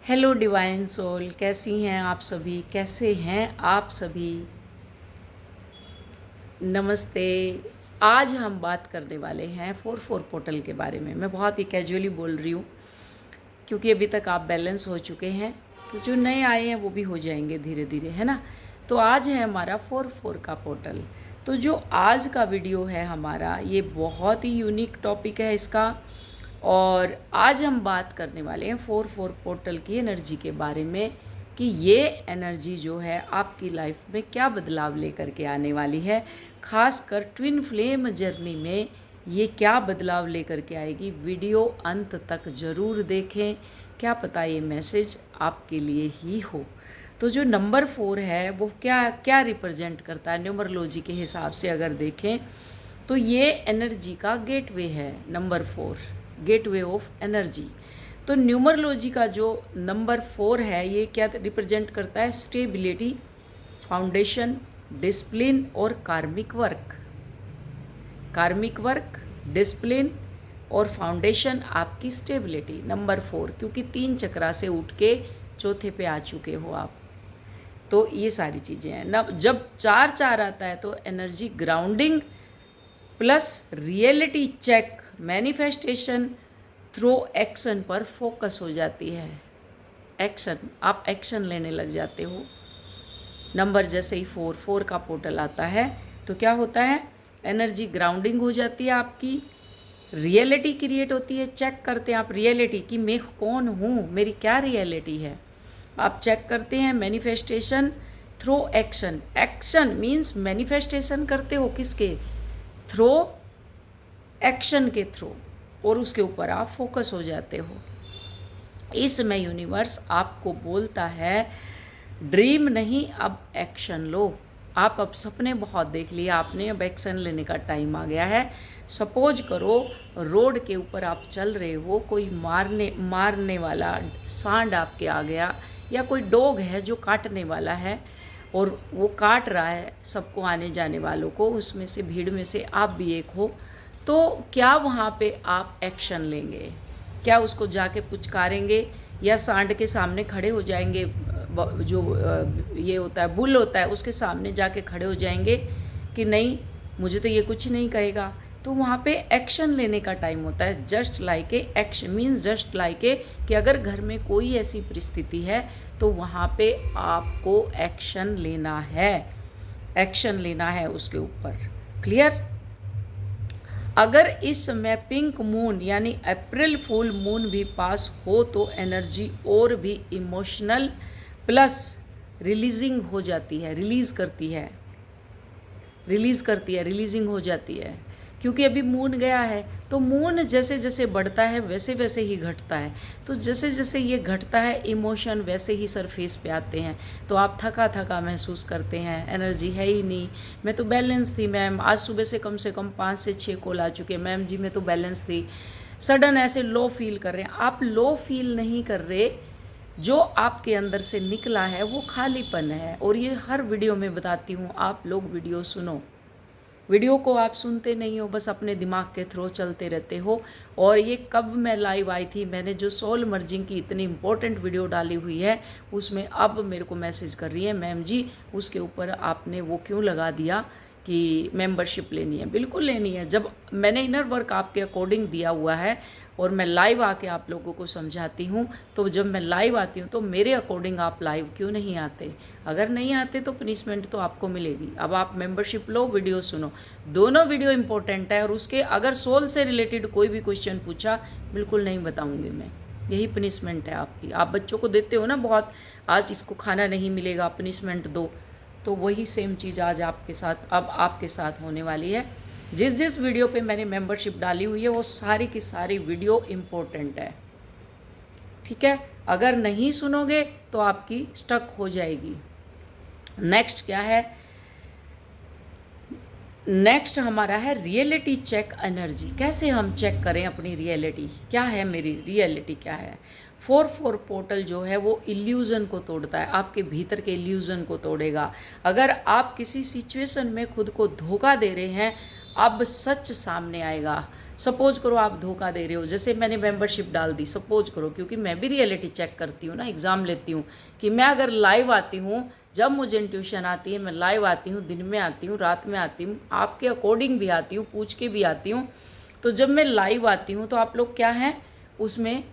Hello divine soul, कैसी हैं आप सभी? कैसे हैं आप सभी? नमस्ते। आज हम बात करने वाले हैं 4-4 पोर्टल के बारे में। मैं बहुत ही कैजुअली बोल रही हूँ क्योंकि अभी तक आप बैलेंस हो चुके हैं, तो जो नए आए हैं वो भी हो जाएंगे धीरे धीरे, है ना। तो आज है हमारा 4-4 का पोर्टल। तो जो आज का वीडियो है हमारा, ये बहुत ही यूनिक टॉपिक है इसका। और आज हम बात करने वाले हैं 4-4 पोर्टल की एनर्जी के बारे में कि ये एनर्जी जो है आपकी लाइफ में क्या बदलाव लेकर के आने वाली है। खासकर ट्विन फ्लेम जर्नी में ये क्या बदलाव लेकर के आएगी। वीडियो अंत तक ज़रूर देखें, क्या पता ये मैसेज आपके लिए ही हो। तो जो नंबर 4 है वो क्या क्या रिप्रेजेंट करता है न्यूमरोलॉजी के हिसाब से अगर देखें तो ये एनर्जी का गेटवे है। Number 4 gateway of energy. तो न्यूमरोलॉजी का जो नंबर 4 है ये क्या रिप्रेजेंट करता है? स्टेबिलिटी, फाउंडेशन, डिसिप्लिन और कार्मिक वर्क। कार्मिक वर्क, डिसिप्लिन और फाउंडेशन आपकी स्टेबिलिटी। नंबर 4 क्योंकि 3 चक्रा से उठ के चौथे पे आ चुके हो आप, तो ये सारी चीज़ें हैं ना। जब 4-4 आता है तो energy grounding plus reality check, manifestation through action पर फोकस हो जाती है। एक्शन, आप एक्शन लेने लग जाते हो। नंबर जैसे ही 4-4 का पोर्टल आता है तो क्या होता है? एनर्जी ग्राउंडिंग हो जाती है आपकी, रियलिटी क्रिएट होती है। चेक करते हैं आप रियलिटी कि मैं कौन हूँ, मेरी क्या रियलिटी है, आप चेक करते हैं। Manifestation through action, action means manifestation करते हो किसके थ्रू? एक्शन के थ्रू, और उसके ऊपर आप फोकस हो जाते हो। इसमें यूनिवर्स आपको बोलता है ड्रीम नहीं, अब एक्शन लो। आप अब सपने बहुत देख लिए आपने, अब एक्शन लेने का टाइम आ गया है। सपोज करो रोड के ऊपर आप चल रहे हो, कोई मारने वाला सांड आपके आ गया, या कोई डॉग है जो काटने वाला है और वो काट रहा है सबको, आने जाने वालों को, उसमें से भीड़ में से आप भी एक हो, तो क्या वहाँ पे आप एक्शन लेंगे? क्या उसको जाके पुचकारेंगे या सांड के सामने खड़े हो जाएंगे? जो ये होता है बुल होता है, उसके सामने जाके खड़े हो जाएंगे कि नहीं मुझे तो ये कुछ नहीं कहेगा। तो वहाँ पे एक्शन लेने का टाइम होता है। Just like a action means just like a कि अगर घर में कोई ऐसी परिस्थिति है तो वहाँ पे आपको एक्शन लेना है, एक्शन लेना है उसके ऊपर। क्लियर? अगर इस समय पिंक मून यानी अप्रैल फुल मून भी पास हो तो एनर्जी और भी इमोशनल प्लस रिलीजिंग हो जाती है, रिलीज़ करती है, रिलीजिंग हो जाती है। क्योंकि अभी मून गया है, तो मून जैसे जैसे बढ़ता है वैसे वैसे ही घटता है। तो जैसे जैसे ये घटता है इमोशन वैसे ही सरफेस पे आते हैं। तो आप थका थका महसूस करते हैं, एनर्जी है ही नहीं। मैं तो बैलेंस थी मैम, आज सुबह से कम 5 से 6 कॉल आ चुके, मैम जी मैं तो बैलेंस थी। सडन ऐसे लो फील कर रहे हैं। आप लो फील नहीं कर रहे, जो आपके अंदर से निकला है वो खालीपन है। और ये हर वीडियो में बताती हूँ, आप लोग वीडियो सुनो। वीडियो को आप सुनते नहीं हो, बस अपने दिमाग के थ्रू चलते रहते हो। और ये कब मैं लाइव आई थी, मैंने जो सोल मर्जिंग की इतनी इंपॉर्टेंट वीडियो डाली हुई है उसमें अब मेरे को मैसेज कर रही है मैम जी उसके ऊपर आपने वो क्यों लगा दिया कि मेंबरशिप लेनी है। बिल्कुल लेनी है। जब मैंने इनर वर्क आपके अकॉर्डिंग दिया हुआ है और मैं लाइव आके आप लोगों को समझाती हूँ, तो जब मैं लाइव आती हूँ तो मेरे अकॉर्डिंग आप लाइव क्यों नहीं आते? अगर नहीं आते तो पनिशमेंट तो आपको मिलेगी। अब आप मेंबरशिप लो, वीडियो सुनो, दोनों वीडियो इंपॉर्टेंट है। और उसके अगर सोल से रिलेटेड कोई भी क्वेश्चन पूछा बिल्कुल नहीं बताऊँगी मैं, यही पनिशमेंट है आपकी। आप बच्चों को देते हो ना बहुत, आज इसको खाना नहीं मिलेगा पनिशमेंट दो, तो वही सेम चीज़ आज आपके साथ, अब आपके साथ होने वाली है। जिस जिस वीडियो पे मैंने मेंबरशिप डाली हुई है वो सारी की सारी वीडियो इम्पोर्टेंट है, ठीक है। अगर नहीं सुनोगे तो आपकी स्टक हो जाएगी। नेक्स्ट क्या है? नेक्स्ट हमारा है रियलिटी चेक एनर्जी। कैसे हम चेक करें अपनी रियलिटी, क्या है मेरी रियलिटी, क्या है? 4-4 पोर्टल जो है वो इल्यूज़न को तोड़ता है, आपके भीतर के इल्यूज़न को तोड़ेगा। अगर आप किसी सिचुएशन में खुद को धोखा दे रहे हैं, अब सच सामने आएगा। सपोज करो आप धोखा दे रहे हो, जैसे मैंने मेंबरशिप डाल दी, सपोज करो, क्योंकि मैं भी रियलिटी चेक करती हूँ ना, एग्ज़ाम लेती हूँ कि मैं अगर लाइव आती हूँ, जब मुझे इंट्यूशन आती है, मैं लाइव आती हूँ, दिन में आती हूँ, रात में आती हूँ, आपके अकॉर्डिंग भी आती हूँ, पूछ के भी आती हूँ। तो जब मैं लाइव आती हूँ तो आप लोग क्या हैं उसमें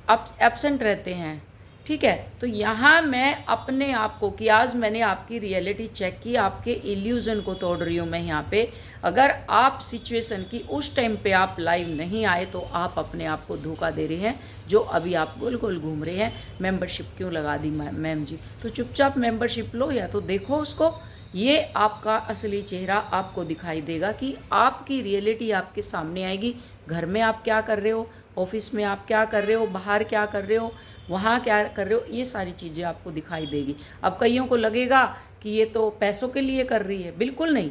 एब्सेंट रहते हैं, ठीक है। तो यहाँ मैं अपने आप को कि आज मैंने आपकी रियलिटी चेक की, आपके इल्यूजन को तोड़ रही हूँ मैं यहाँ पे। अगर आप सिचुएशन की उस टाइम पे आप लाइव नहीं आए तो आप अपने आप को धोखा दे रहे हैं, जो अभी आप गोल गोल घूम रहे हैं। मेंबरशिप क्यों लगा दी मैम जी? तो चुपचाप मेंबरशिप लो या तो देखो उसको, ये आपका असली चेहरा आपको दिखाई देगा कि आपकी रियलिटी आपके सामने आएगी। घर में आप क्या कर रहे हो, ऑफिस में आप क्या कर रहे हो, बाहर क्या कर रहे हो, वहाँ क्या कर रहे हो, ये सारी चीज़ें आपको दिखाई देगी। अब कईयों को लगेगा कि ये तो पैसों के लिए कर रही है, बिल्कुल नहीं।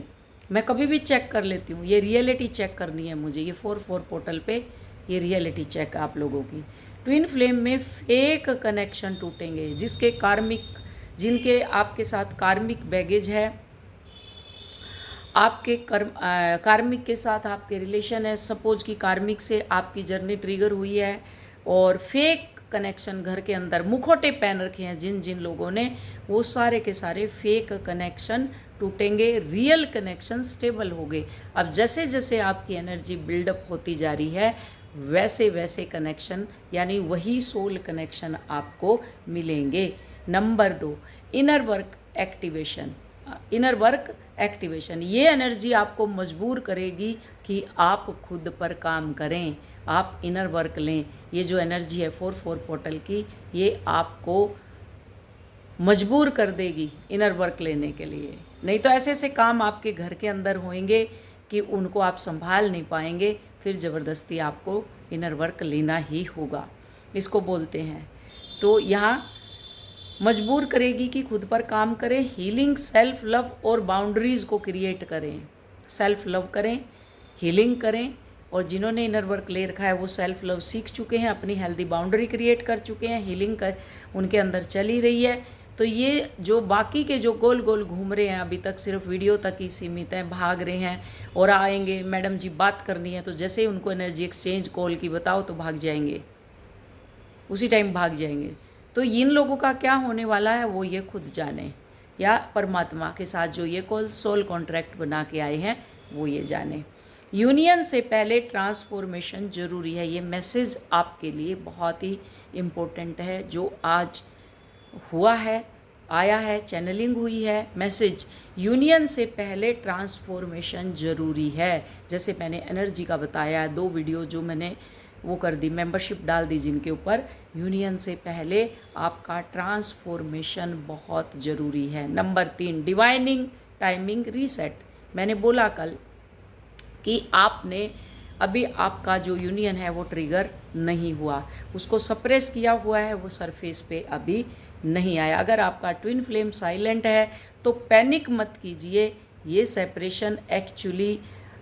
मैं कभी भी चेक कर लेती हूँ, ये रियलिटी चेक करनी है मुझे। ये 4-4 पोर्टल पे ये रियलिटी चेक आप लोगों की। ट्विन फ्लेम में फेक कनेक्शन टूटेंगे, जिनके आपके साथ कार्मिक बैगेज है, आपके कार्मिक के साथ आपके रिलेशन है। सपोज कि कार्मिक से आपकी जर्नी ट्रिगर हुई है और फेक कनेक्शन घर के अंदर मुखौटे पहन रखे हैं जिन जिन लोगों ने, वो सारे के सारे फेक कनेक्शन टूटेंगे, रियल कनेक्शन स्टेबल हो गए। अब जैसे जैसे आपकी एनर्जी बिल्डअप होती जा रही है वैसे वैसे कनेक्शन यानी वही सोल कनेक्शन आपको मिलेंगे। Number 2, inner work activation. ये एनर्जी आपको मजबूर करेगी कि आप खुद पर काम करें, आप इनर वर्क लें। ये जो एनर्जी है 4-4 पोर्टल की, ये आपको मजबूर कर देगी इनर वर्क लेने के लिए। नहीं तो ऐसे ऐसे काम आपके घर के अंदर होंगे कि उनको आप संभाल नहीं पाएंगे, फिर ज़बरदस्ती आपको इनर वर्क लेना ही होगा, इसको बोलते हैं। तो यहाँ मजबूर करेगी कि खुद पर काम करें, हीलिंग, सेल्फ लव और बाउंड्रीज़ को क्रिएट करें। सेल्फ लव करें, हीलिंग करें, और जिन्होंने इनर वर्क ले रखा है वो सेल्फ लव सीख चुके हैं, अपनी हेल्दी बाउंड्री क्रिएट कर चुके हैं, हीलिंग कर उनके अंदर चली रही है। तो ये जो बाकी के जो गोल गोल घूम रहे हैं अभी तक, सिर्फ वीडियो तक ही सीमित हैं, भाग रहे हैं और आएंगे मैडम जी बात करनी है, तो जैसे ही उनको एनर्जी एक्सचेंज कॉल की बताओ तो भाग जाएंगे, उसी टाइम भाग जाएंगे। तो इन लोगों का क्या होने वाला है वो ये खुद जाने, या परमात्मा के साथ जो ये कॉल सोल कॉन्ट्रैक्ट बना के आए हैं वो ये जाने। यूनियन से पहले ट्रांसफॉर्मेशन ज़रूरी है। ये मैसेज आपके लिए बहुत ही इम्पोर्टेंट है, जो आज हुआ है, आया है, चैनलिंग हुई है मैसेज। यूनियन से पहले ट्रांसफॉर्मेशन ज़रूरी है। जैसे मैंने एनर्जी का बताया, 2 वीडियो जो मैंने वो कर दी, मेंबरशिप डाल दी जिनके ऊपर, यूनियन से पहले आपका ट्रांसफॉर्मेशन बहुत ज़रूरी है। Number 3, divining timing reset. मैंने बोला कल कि आपने अभी आपका जो यूनियन है वो ट्रिगर नहीं हुआ, उसको सप्रेस किया हुआ है, वो सरफेस पे अभी नहीं आया। अगर आपका ट्विन फ्लेम साइलेंट है तो पैनिक मत कीजिए, ये सेपरेशन एक्चुअली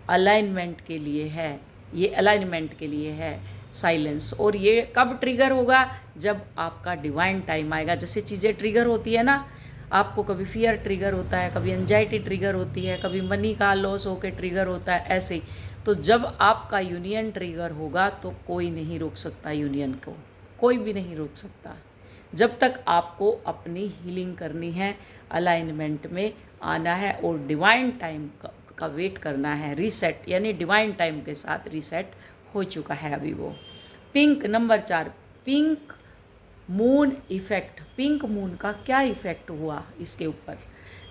अलाइनमेंट के लिए है, ये अलाइनमेंट के लिए है साइलेंस। और ये कब ट्रिगर होगा? जब आपका डिवाइन टाइम आएगा। जैसे चीज़ें ट्रिगर होती है ना, आपको कभी फियर ट्रिगर होता है, कभी एंजाइटी ट्रिगर होती है, कभी मनी का लॉस होकर ट्रिगर होता है, ऐसे ही। तो जब आपका यूनियन ट्रिगर होगा तो कोई नहीं रोक सकता यूनियन को, कोई भी नहीं रोक सकता। जब तक आपको अपनी हीलिंग करनी है, अलाइनमेंट में आना है और डिवाइन टाइम का वेट करना है। रीसेट यानी डिवाइन टाइम के साथ रीसेट हो चुका है अभी वो। Pink, number 4, pink moon effect. Pink moon का क्या इफ़ेक्ट हुआ इसके ऊपर?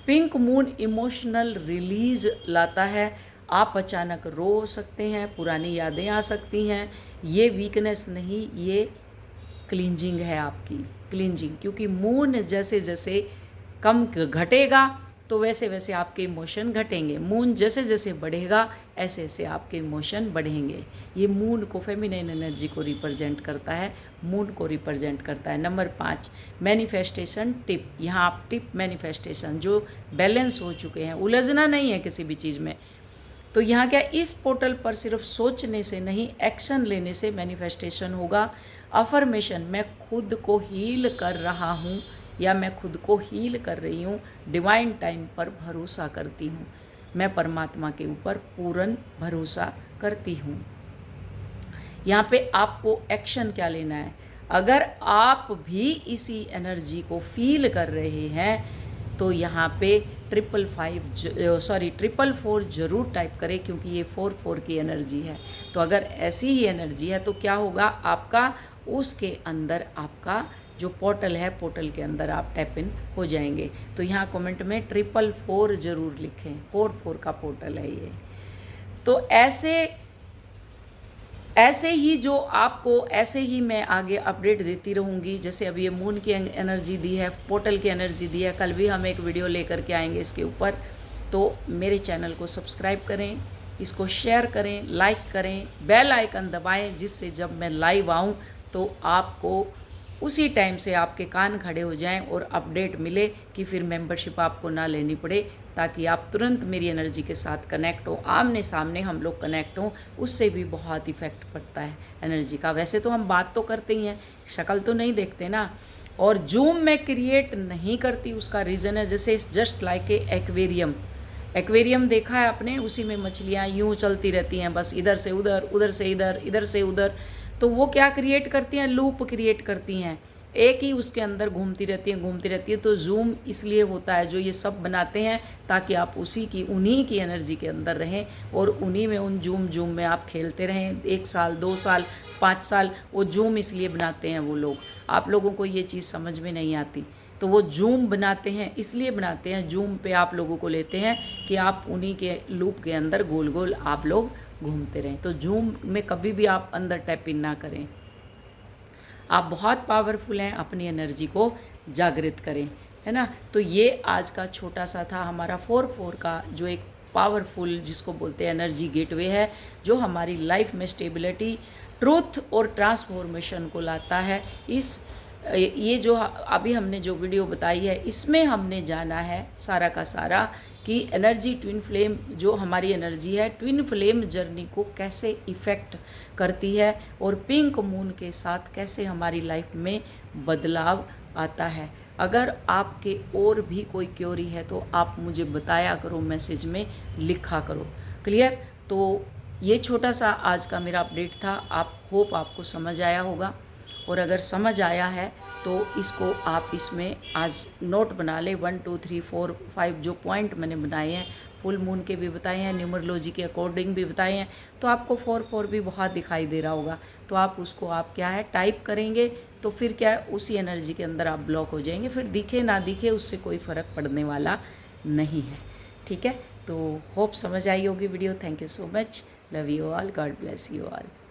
पिंक मून इमोशनल रिलीज लाता है। आप अचानक रो सकते हैं, पुरानी यादें आ सकती हैं। ये वीकनेस नहीं, ये क्लींजिंग है आपकी, क्लींजिंग। क्योंकि मून जैसे जैसे कम घटेगा तो वैसे वैसे आपके इमोशन घटेंगे। मून जैसे जैसे बढ़ेगा ऐसे ऐसे आपके इमोशन बढ़ेंगे। ये मून को, फेमिनिन एनर्जी को रिप्रेजेंट करता है, मून को रिप्रेजेंट करता है। Number 5, manifestation tip. यहाँ आप टिप मैनिफेस्टेशन जो बैलेंस हो चुके हैं, उलझना नहीं है किसी भी चीज़ में। तो यहाँ क्या, इस पोर्टल पर सिर्फ सोचने से नहीं, एक्शन लेने से मैनिफेस्टेशन होगा। अफर्मेशन, मैं खुद को हील कर रहा हूँ या मैं खुद को हील कर रही हूँ, डिवाइन टाइम पर भरोसा करती हूँ, मैं परमात्मा के ऊपर पूर्ण भरोसा करती हूँ। यहाँ पे आपको एक्शन क्या लेना है। अगर आप भी इसी एनर्जी को फील कर रहे हैं तो यहाँ पे 444 ज़रूर टाइप करें, क्योंकि ये 44 की एनर्जी है। तो अगर ऐसी ही एनर्जी है तो क्या होगा आपका, उसके अंदर आपका जो पोर्टल है, पोर्टल के अंदर आप टैप इन हो जाएंगे। तो यहाँ कमेंट में 444 ज़रूर लिखें, 44 का पोर्टल है ये। तो ऐसे ही जो आपको ऐसे ही मैं आगे अपडेट देती रहूँगी। जैसे अभी ये मून की एनर्जी दी है, पोर्टल की एनर्जी दी है, कल भी हम एक वीडियो लेकर के आएंगे इसके ऊपर। तो मेरे चैनल को सब्सक्राइब करें, इसको शेयर करें, लाइक करें, बेल आइकन दबाएं, जिससे जब मैं लाइव आऊँ तो आपको उसी टाइम से आपके कान खड़े हो जाएं और अपडेट मिले, कि फिर मेंबरशिप आपको ना लेनी पड़े, ताकि आप तुरंत मेरी एनर्जी के साथ कनेक्ट हो, आमने सामने हम लोग कनेक्ट हों। उससे भी बहुत इफ़ेक्ट पड़ता है एनर्जी का। वैसे तो हम बात तो करते ही हैं, शक्ल तो नहीं देखते ना। और जूम मैं क्रिएट नहीं करती, उसका रीज़न है जैसे जस्ट लाइक ए एक्वेरियम देखा है आपने, उसी में मछलियाँ यूँ चलती रहती हैं, बस इधर से उधर, उधर से इधर, इधर से उधर। तो वो क्या क्रिएट करती हैं, लूप क्रिएट करती हैं, एक ही उसके अंदर घूमती रहती है। तो जूम इसलिए होता है, जो ये सब बनाते हैं, ताकि आप उन्हीं की एनर्जी के अंदर रहें और उन्हीं में उन जूम में आप खेलते रहें 1 साल 2 साल 5 साल। वो जूम इसलिए बनाते हैं वो लोग, आप लोगों को ये चीज़ समझ में नहीं आती। तो वो जूम बनाते हैं, इसलिए बनाते हैं, जूम पे आप लोगों को लेते हैं कि आप उन्हीं के लूप के अंदर गोल गोल आप लोग घूमते रहें। तो जूम में कभी भी आप अंदर टैप इन ना करें। आप बहुत पावरफुल हैं, अपनी एनर्जी को जागृत करें, है ना। तो ये आज का छोटा सा था हमारा 4-4 का, जो एक पावरफुल जिसको बोलते हैं एनर्जी गेटवे है, जो हमारी लाइफ में स्टेबिलिटी, ट्रूथ और ट्रांसफॉर्मेशन को लाता है। ये जो अभी हमने जो वीडियो बताई है, इसमें हमने जाना है सारा का सारा कि एनर्जी ट्विन फ्लेम, जो हमारी एनर्जी है, ट्विन फ्लेम जर्नी को कैसे इफ़ेक्ट करती है और पिंक मून के साथ कैसे हमारी लाइफ में बदलाव आता है। अगर आपके और भी कोई क्वेरी है तो आप मुझे बताया करो, मैसेज में लिखा करो। क्लियर। तो ये छोटा सा आज का मेरा अपडेट था। आप होप आपको समझ आया होगा, और अगर समझ आया है तो इसको आप इसमें आज नोट बना ले। 1 2 3 4 5 जो पॉइंट मैंने बनाए हैं, फुल मून के भी बताए हैं, न्यूमरोलॉजी के अकॉर्डिंग भी बताए हैं। तो आपको 4-4 भी बहुत दिखाई दे रहा होगा, तो आप उसको आप क्या है टाइप करेंगे, तो फिर क्या है उसी एनर्जी के अंदर आप ब्लॉक हो जाएंगे। फिर दिखे ना दिखे उससे कोई फ़र्क पड़ने वाला नहीं है। ठीक है। तो होप समझ आई होगी video. Thank you so much. Love you all. God bless you all.